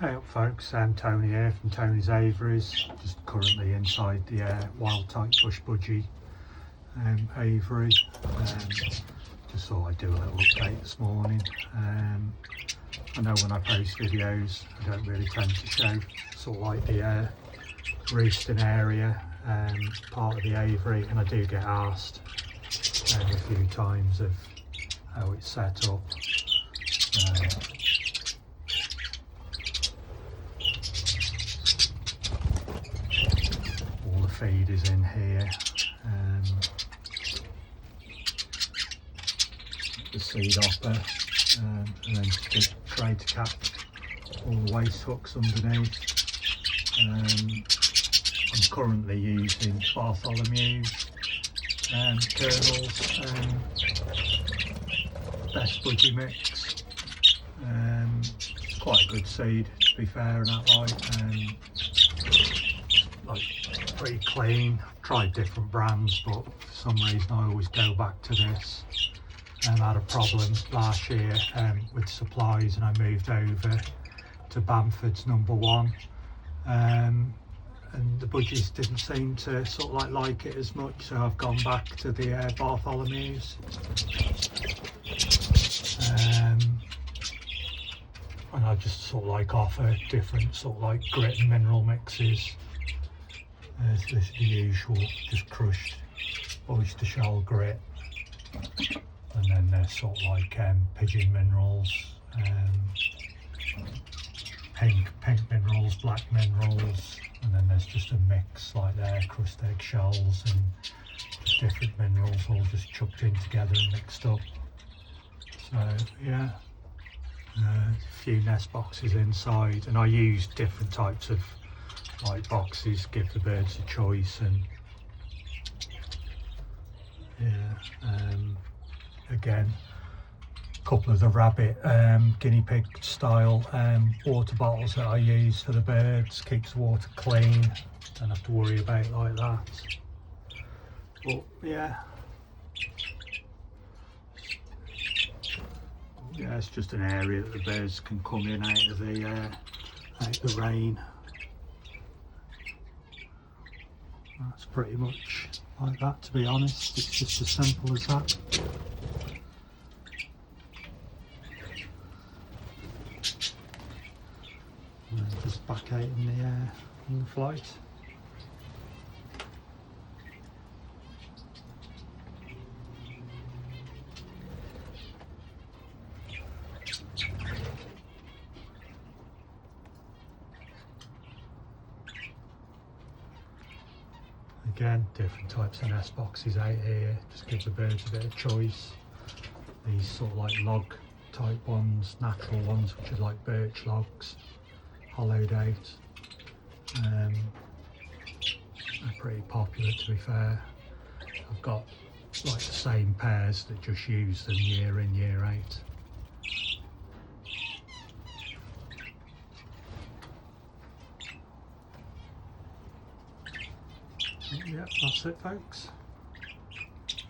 Hey up folks, Tony here from Tony's Aviaries, just currently inside the wild type bush budgie aviary. Just thought I'd do a little update this morning. I know when I post videos I don't really tend to show sort of like the roosting area part of the aviary, and I do get asked a few times of how it's set up. All the feed is in here. The seed hopper, and then the tray to cap all the waste hooks underneath. I'm currently using Bartholomew's kernels, best budgie mix. It's quite a good seed, to be fair, and that like pretty clean. I've tried different brands, but for some reason I always go back to this. I had a problem last year with supplies, and I moved over to Bamford's #1, and the budgies didn't seem to sort of like it as much, so I've gone back to the Bartholomew's. And I just sort of like offer different sort of like grit and mineral mixes. This is the usual, just crushed oyster shell grit. And then there's sort of like pigeon minerals, pink minerals, black minerals, and then there's just a mix like there, crust egg shells and just different minerals all just chucked in together and mixed up. So yeah, a few nest boxes inside, and I use different types of like boxes, give the birds a choice. And yeah, again, a couple of the rabbit guinea pig style water bottles that I use for the birds. Keeps the water clean, don't have to worry about it like that. But yeah, it's just an area that the birds can come in out of the rain. That's pretty much like that, to be honest. It's just as simple as that. And then just back out in the flight. Again, different types of nest boxes out here, just give the birds a bit of choice. These sort of like log type ones, natural ones, which are like birch logs, hollowed out. They're pretty popular, to be fair. I've got like the same pairs that just use them year in, year out. Yep, that's it folks.